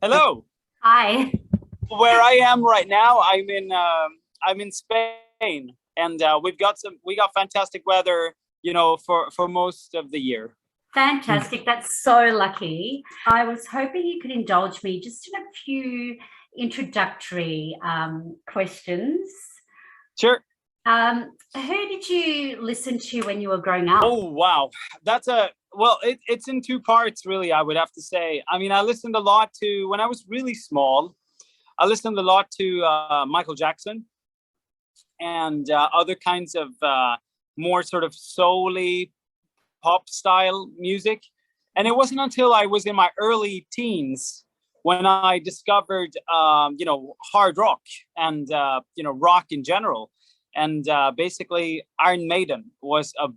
Hello. Hi. Where I am right now, I'm in Spain, and we got fantastic weather, for most of the year. Fantastic. That's so lucky. I was hoping you could indulge me just in a few introductory questions. Sure. Who did you listen to when you were growing up? Oh, wow. It's in two parts, really, I would have to say. I mean, I listened a lot to, when I was really small, I listened a lot to Michael Jackson and other kinds of more sort of soul-y pop style music. And it wasn't until I was in my early teens when I discovered, hard rock and, rock in general. And basically Iron Maiden was a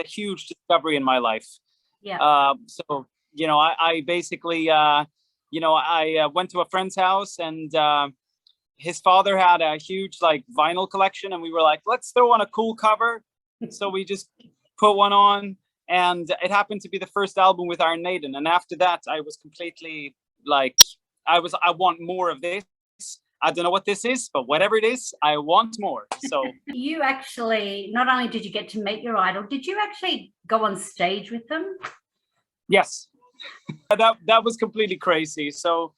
huge discovery in my life. Yeah. I basically, I went to a friend's house, and his father had a huge like vinyl collection, and we were like, let's throw on a cool cover. So we just put one on, and it happened to be the first album with Iron Maiden. And after that, I was completely like, I want more of this. I don't know what this is, but whatever it is, I want more. So you actually, not only did you get to meet your idol, did you actually go on stage with them? Yes, that was completely crazy. So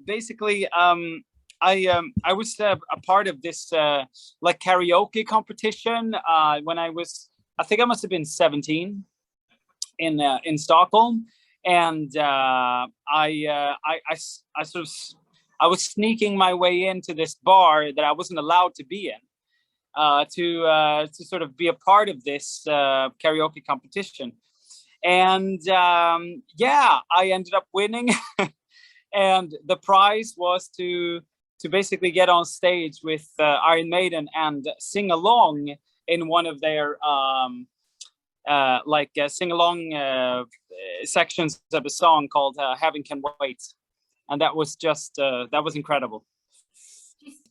basically, I was a part of this like karaoke competition when I think I must have been 17 in Stockholm, and I was sneaking my way into this bar that I wasn't allowed to be in to sort of be a part of this karaoke competition. And I ended up winning. And the prize was to basically get on stage with Iron Maiden and sing along in one of their sing along sections of a song called Heaven Can Wait. And that was that was incredible.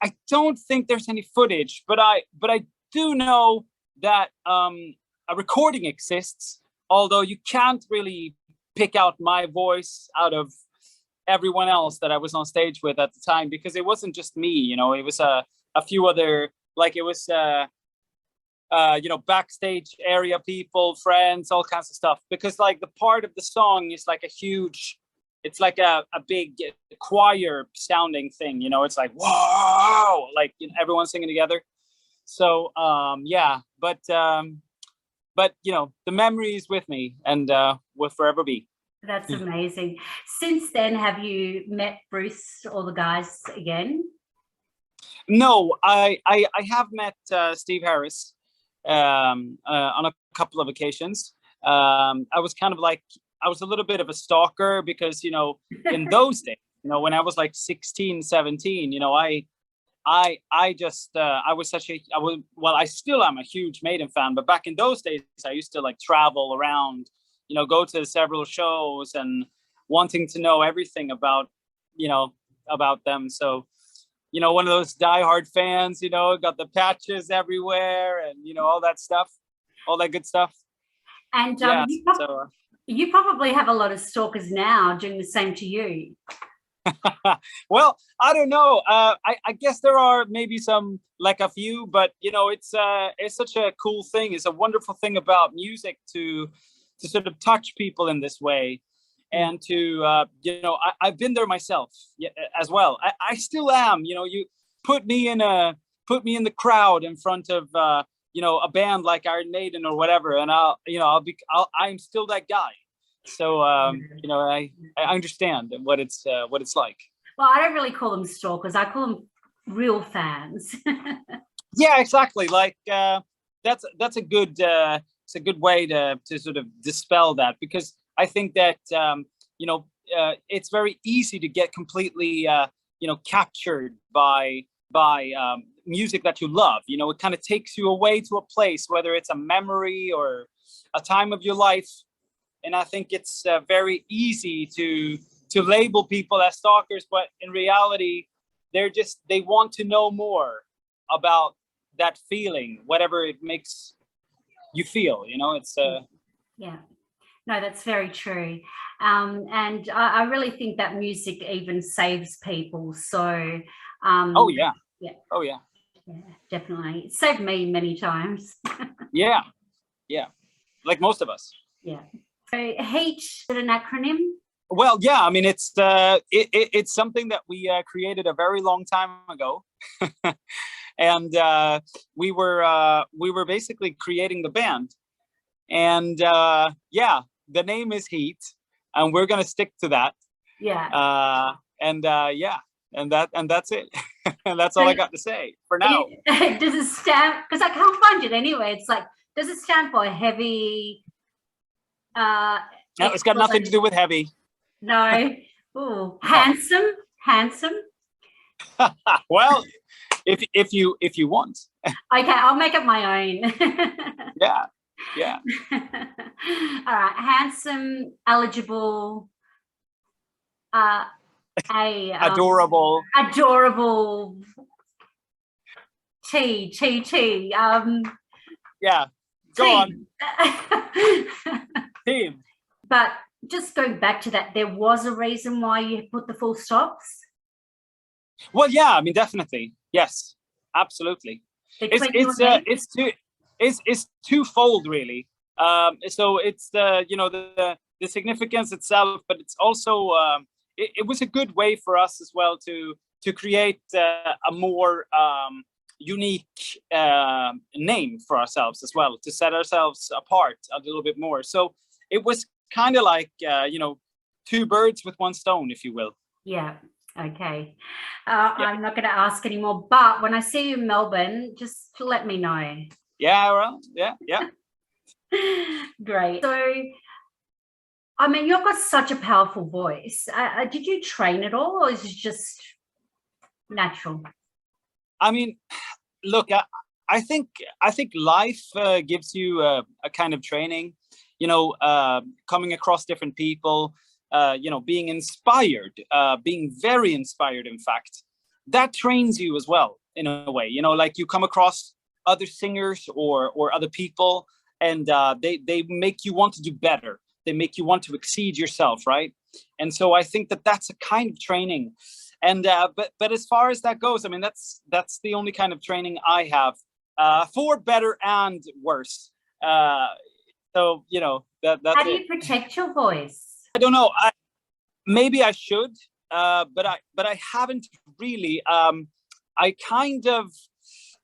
I don't think there's any footage, but I do know that a recording exists, although you can't really pick out my voice out of everyone else that I was on stage with at the time, because it wasn't just me, it was a few other, like it was backstage area people, friends, all kinds of stuff, because like the part of the song is like it's like a big choir sounding thing, it's like, whoa, like everyone singing together. So but the memory is with me, and will forever be. That's amazing. Since then, have you met Bruce or the guys again? No, I have met Steve Harris on a couple of occasions. I was kind of like, I was a little bit of a stalker, because, in those days, when I was like 16, 17, I still am a huge Maiden fan, but back in those days, I used to like travel around, go to several shows and wanting to know everything about them. So, one of those diehard fans, got the patches everywhere and, all that stuff, all that good stuff. And you probably have a lot of stalkers now doing the same to you. Well, I don't know. I guess there are maybe some, like a few, but it's such a cool thing. It's a wonderful thing about music to sort of touch people in this way, and to I've been there myself as well. I still am. You put me in the crowd in front of a band like Iron Maiden or whatever, and I'm still that guy. So I understand what it's like. Well, I don't really call them stalkers. I call them real fans. Yeah, exactly. Like that's a good it's a good way to sort of dispel that, because I think that it's very easy to get completely captured by music that you love. It kind of takes you away to a place, whether it's a memory or a time of your life. and I think it's very easy to label people as stalkers, but in reality, they want to know more about that feeling, whatever it makes you feel. It's yeah. No, that's very true. And I really think that music even saves people. So, oh yeah, yeah, oh yeah, yeah, definitely. It saved me many times. yeah, like most of us. Yeah. So H.E.A.T, is it an acronym? Well, yeah, I mean, it's something that we created a very long time ago, and we were basically creating the band, and yeah, the name is Heat, and we're gonna stick to that. Yeah. Yeah, and that's it, and that's all I got to say for now. Does it stand? Because I can't find it anyway. It's like, does it stand for heavy? No, it's got nothing to do with heavy. No. Ooh, handsome. Well, if you want. Okay, I'll make up my own. Yeah. All right, handsome, eligible, Adorable. T. Yeah. Go team. on. Team. But just going back to that, there was a reason why you put the full stops? Well, yeah, I mean, definitely. Yes, absolutely. It's twofold, really. So it's the significance itself, but it's also it was a good way for us as well to create a more unique name for ourselves as well, to set ourselves apart a little bit more. So it was kind of like two birds with one stone, if you will. Yeah. Okay. I'm not going to ask anymore, but when I see you in Melbourne, just let me know. Yeah, well, yeah. Great. So, I mean, you've got such a powerful voice. Did you train at all, or is it just natural? I mean, look, I think life gives you a kind of training, coming across different people, being inspired, being very inspired, in fact, that trains you as well, in a way, like you come across other singers or other people, and they make you want to do better. They make you want to exceed yourself, right? And so I think that's a kind of training. And but as far as that goes, I mean, that's the only kind of training I have, for better and worse. So that's how do you protect your voice? I don't know. Maybe I should, but I haven't really. I kind of.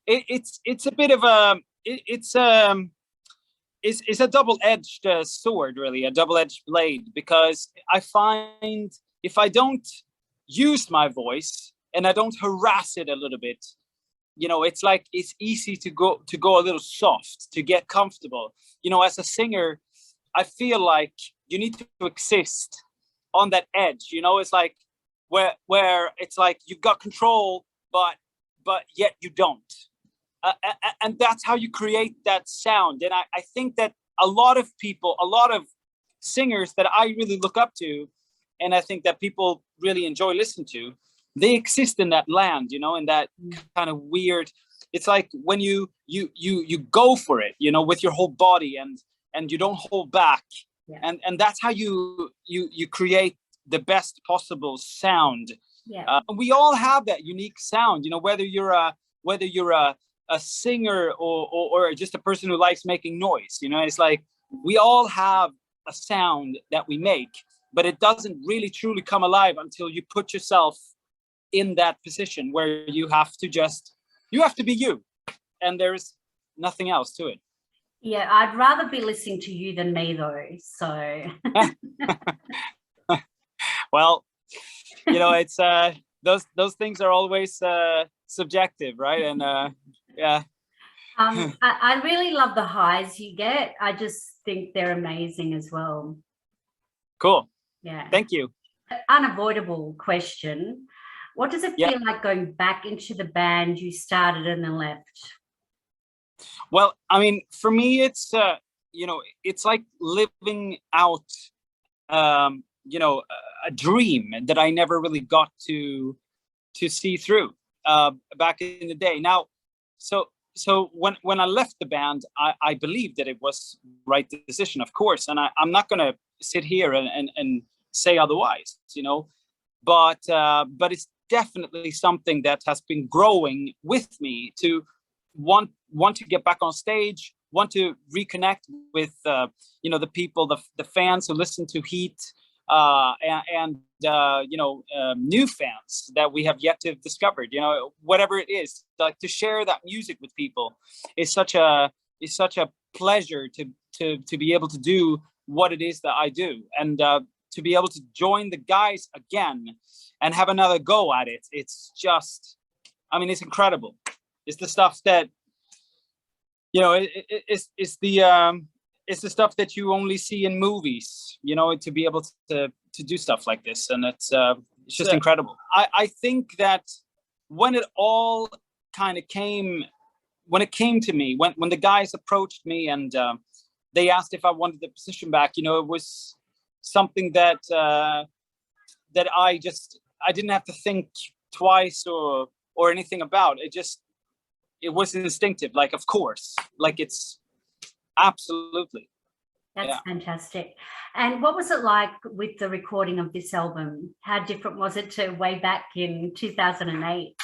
It's a bit of a. It's a double-edged sword, really, a double-edged blade, because I find if I don't use my voice and I don't harass it a little bit, it's like it's easy to go a little soft, to get comfortable. As a singer, I feel like you need to exist on that edge. It's like where it's like you've got control, but yet you don't. And that's how you create that sound. And I think that a lot of people, a lot of singers that I really look up to, and I think that people really enjoy listening to, they exist in that land, in that kind of weird. It's like when you go for it, with your whole body, and you don't hold back, and that's how you create the best possible sound. We all have that unique sound, whether you're a singer or just a person who likes making noise. It's like we all have a sound that we make, but it doesn't really truly come alive until you put yourself in that position where you have to be you, and there's nothing else to it. Yeah, I'd rather be listening to you than me, though. So well, it's those things are always subjective, right? And yeah. I really love the highs you get. I just think they're amazing as well. Cool. Yeah. Thank you. Unavoidable question. What does it feel like going back into the band you started and then left? Well, I mean, for me, it's it's like living out, a dream that I never really got to see through back in the day. Now, so when I left the band, I believed that it was the right decision, of course, and I'm not going to sit here and say otherwise, but it's definitely something that has been growing with me to want to get back on stage, want to reconnect with the people, the fans who listen to H.E.A.T, and new fans that we have yet to have discovered. Whatever it is, like, to share that music with people is such a pleasure to be able to do what it is that I do, and to be able to join the guys again and have another go at it. It's just, it's incredible. It's the stuff that, it's the stuff that you only see in movies, to be able to do stuff like this. And it's just incredible. I think that when it all kind of came to me, when the guys approached me and they asked if I wanted the position back, it was something that I didn't have to think twice or anything about. It was instinctive, like, of course, like, it's absolutely. That's fantastic. And what was it like with the recording of this album? How different was it to way back in 2008?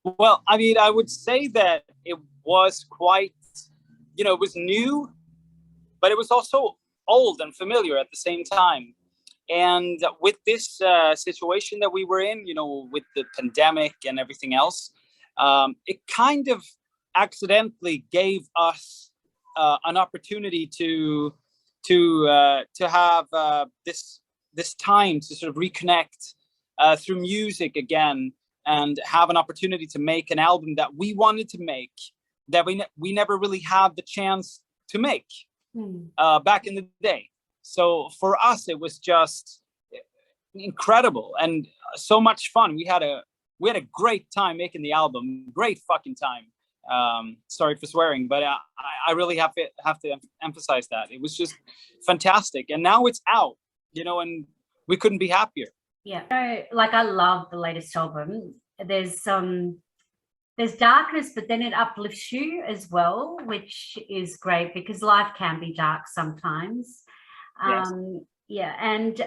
Well, I would say that it was quite, it was new, but it was also old and familiar at the same time. And with this situation that we were in, with the pandemic and everything else, it kind of accidentally gave us an opportunity to have this time to sort of reconnect through music again, and have an opportunity to make an album that we wanted to make, that we never really had the chance to make back in the day. So for us, it was just incredible and so much fun. We had a great time making the album. Great fucking time. Sorry for swearing, but I really have to emphasize that. It was just fantastic. And now it's out, and we couldn't be happier. Yeah. I love the latest album. There's darkness, but then it uplifts you as well, which is great because life can be dark sometimes. Yes. Yeah. And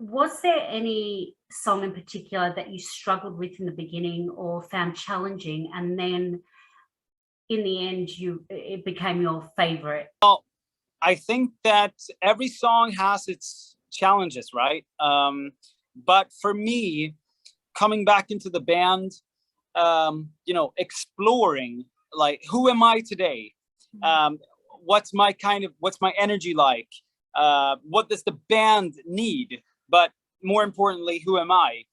was there any song in particular that you struggled with in the beginning or found challenging, and then in the end it became your favorite? Well, I think that every song has its challenges, right? But for me, coming back into the band, exploring, like, who am I today? What's my energy like? What does the band need? But more importantly, who am I?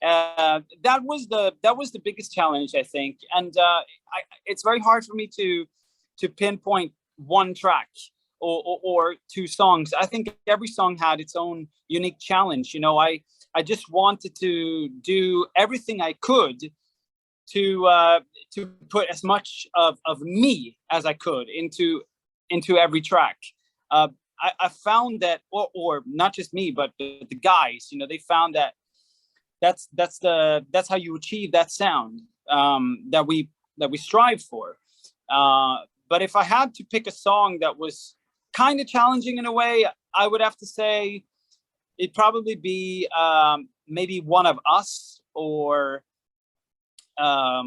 That was the biggest challenge, I think. And it's very hard for me to pinpoint one track or two songs. I think every song had its own unique challenge. I just wanted to do everything I could to put as much of me as I could into every track. I found that, or not just me, but the guys, they found that that's how you achieve that sound that we strive for. But if I had to pick a song that was kind of challenging in a way, I would have to say it'd probably be maybe One of Us, or I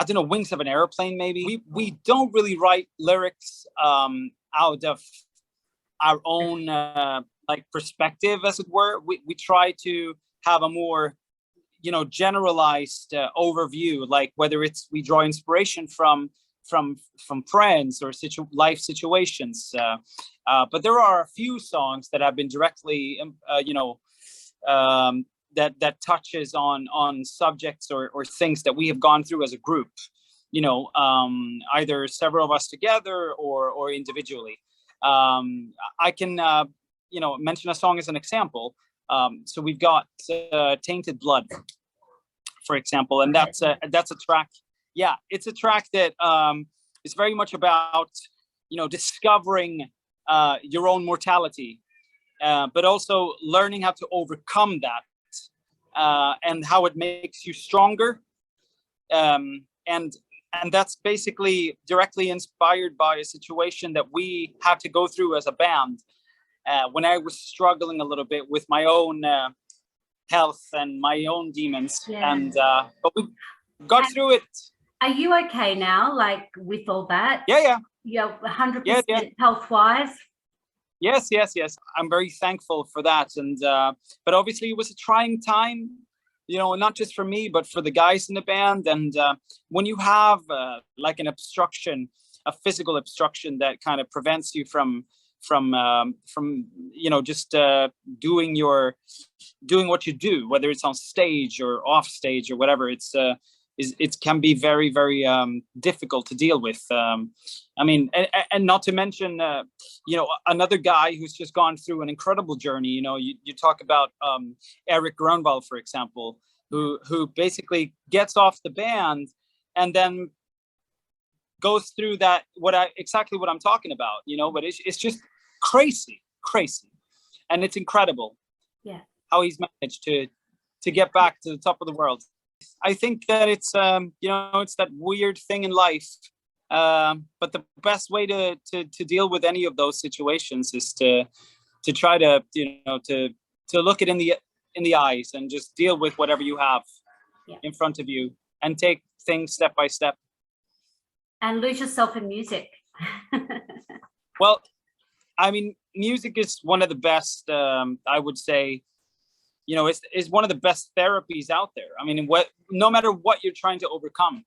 don't know, Wings of an Airplane. Maybe we don't really write lyrics out of our own perspective, as it were. We try to have a more generalized overview, like whether it's we draw inspiration from friends or life situations, but there are a few songs that have been directly that touches on subjects or things that we have gone through as a group, either several of us together or individually. I can mention a song as an example. So we've got Tainted Blood, for example, and that's a track. Yeah, it's a track that is very much about discovering your own mortality, but also learning how to overcome that, and how it makes you stronger. And that's basically directly inspired by a situation that we had to go through as a band when I was struggling a little bit with my own health and my own demons. Yeah. And but we got through it. Are you okay now, like with all that? Yeah. You're 100% Yeah. health-wise? Yes. I'm very thankful for that. And but obviously it was a trying time, not just for me, but for the guys in the band. And when you have like an obstruction, a physical obstruction that kind of prevents you from just doing what you do, whether it's on stage or off stage or whatever, it can be very, very difficult to deal with. I mean, and not to mention, another guy who's just gone through an incredible journey. You talk about Eric Grönvall, for example, who basically gets off the band and then goes through that, exactly what I'm talking about, but it's just crazy. And it's incredible how he's managed to get back to the top of the world. I think that it's it's that weird thing in life, but the best way to deal with any of those situations is to try to look it in the eyes and just deal with whatever you have in front of you and take things step by step and lose yourself in music. Well, I mean, music is one of the best, I would say, it's one of the best therapies out there. I mean, no matter what you're trying to overcome,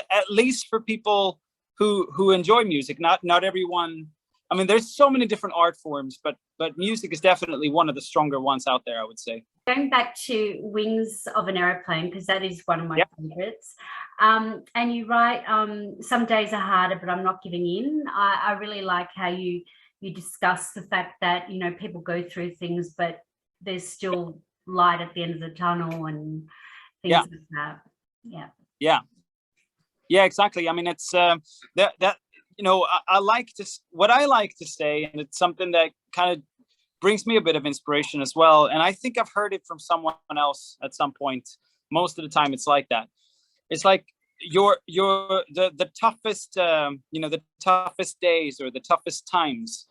at least for people who enjoy music, not everyone. I mean, there's so many different art forms, but music is definitely one of the stronger ones out there, I would say. Going back to Wings of an Aeroplane, because that is one of my favorites. And you write, some days are harder, but I'm not giving in. I really like how you discuss the fact that, people go through things, but there's still light at the end of the tunnel and things like that. Yeah, exactly. I mean, it's that I like what I like to say, and it's something that kind of brings me a bit of inspiration as well. And I think I've heard it from someone else at some point. Most of the time it's like that. It's like the toughest the toughest days or the toughest times,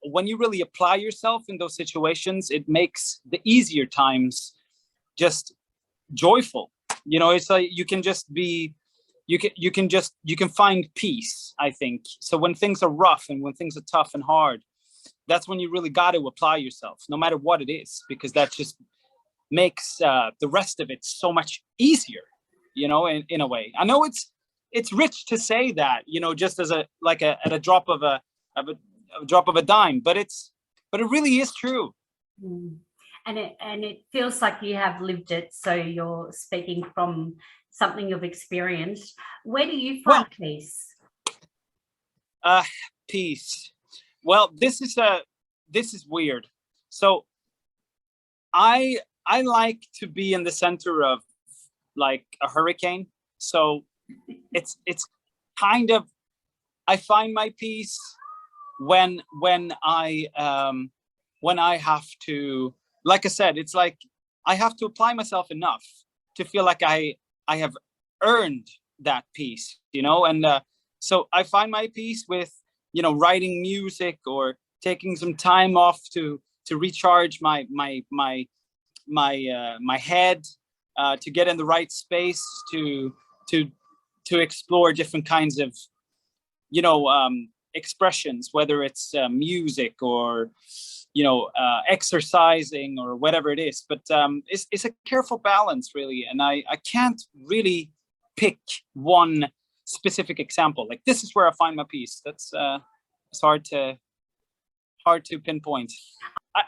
when you really apply yourself in those situations, it makes the easier times just joyful. It's like you can just be, you can find peace, I think. So when things are rough and when things are tough and hard, that's when you really got to apply yourself, no matter what it is, because that just makes the rest of it so much easier, in a way. I know it's rich to say that, just as at a drop of a drop of a dime, but it really is true. And it feels like you have lived it, so you're speaking from something you've experienced. Where do you find peace? Peace. Well, this is weird. So I like to be in the center of like a hurricane. So it's kind of, I find my peace when I have to, like I said, it's like I have to apply myself enough to feel like I have earned that peace, and so I find my peace with writing music or taking some time off to recharge my head, to get in the right space to explore different kinds of expressions, whether it's music or exercising or whatever it is. But it's a careful balance, really, and I can't really pick one specific example. Like, this is where I find my peace. That's it's hard to pinpoint.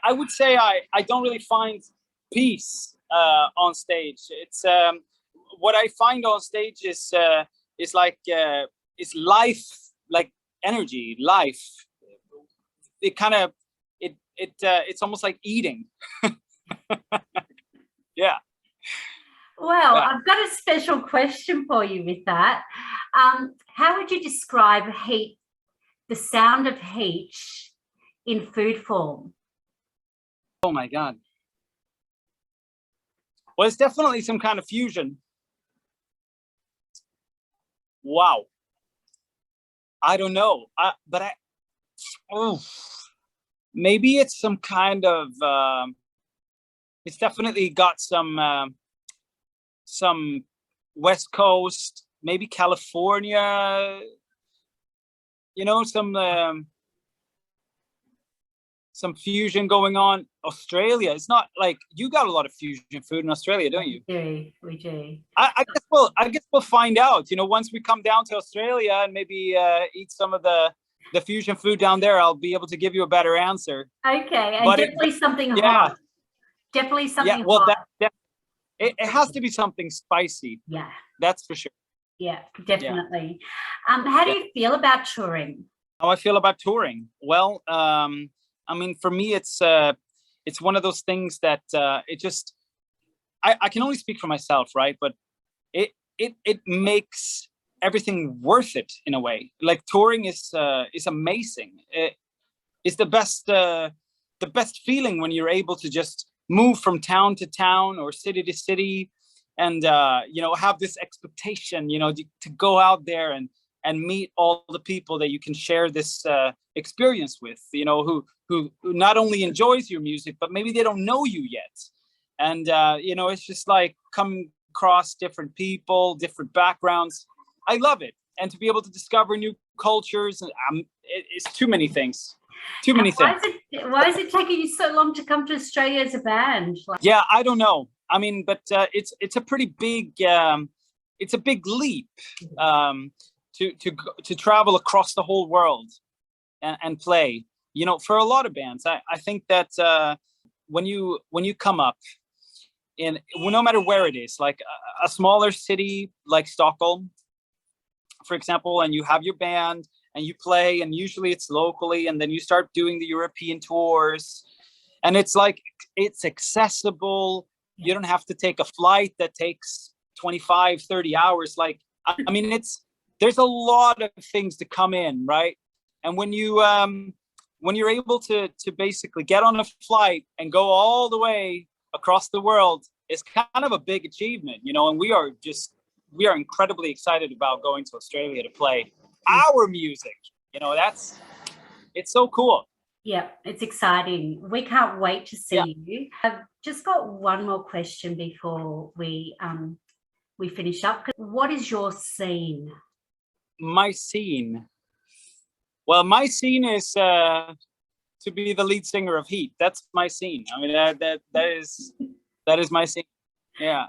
I would say I don't really find peace on stage. It's what I find on stage is like it's life, like energy, life. It kind of it's almost like eating. Yeah. Well, I've got a special question for you with that. How would you describe H.E.A.T the sound of heat in food form? Oh my God. Well, it's definitely some kind of fusion. Wow. I don't know. Oh, maybe it's some kind of, it's definitely got some West Coast, maybe California, you know, some fusion going on. Australia, it's not like you got a lot of fusion food in Australia, don't you? We do. I guess we'll find out, you know, once we come down to Australia and maybe eat some of the fusion food down there. I'll be able to give you a better answer. Okay, and but definitely something yeah, hot. Definitely something yeah. Well, hot. It has to be something spicy. Yeah, that's for sure. yeah, definitely. How do you feel about touring? How I feel about touring? Well, I mean, for me, it's one of those things that it just I can only speak for myself, right? But it makes everything worth it in a way. Like touring is amazing. It's the best feeling when you're able to just move from town to town or city to city, and you know, have this expectation, you know, to go out there and meet all the people that you can share this experience with, you know, who not only enjoys your music, but maybe they don't know you yet. And you know, it's just like coming across different people, different backgrounds. I love it. And to be able to discover new cultures, and it's too many things. Too many things. Why is it taking you so long to come to Australia as a band? Yeah, I don't know. I mean, but it's a pretty big it's a big leap to travel across the whole world and play. You know, for a lot of bands, I think that when you come up in, no matter where it is, like a smaller city like Stockholm, for example, and you have your band and you play, and usually it's locally, and then you start doing the European tours, and it's like, it's accessible. You don't have to take a flight that takes 25-30 hours. Like, I mean, there's a lot of things to come in, right? And when you're able to basically get on a flight and go all the way across the world, it's kind of a big achievement, you know. And we are incredibly excited about going to Australia to play our music. You know, it's so cool. Yeah, it's exciting. We can't wait to see you. I've just got one more question before we finish up. What is your scene? My scene. Well, my scene is to be the lead singer of H.E.A.T. That's my scene. I mean, that is my scene. Yeah.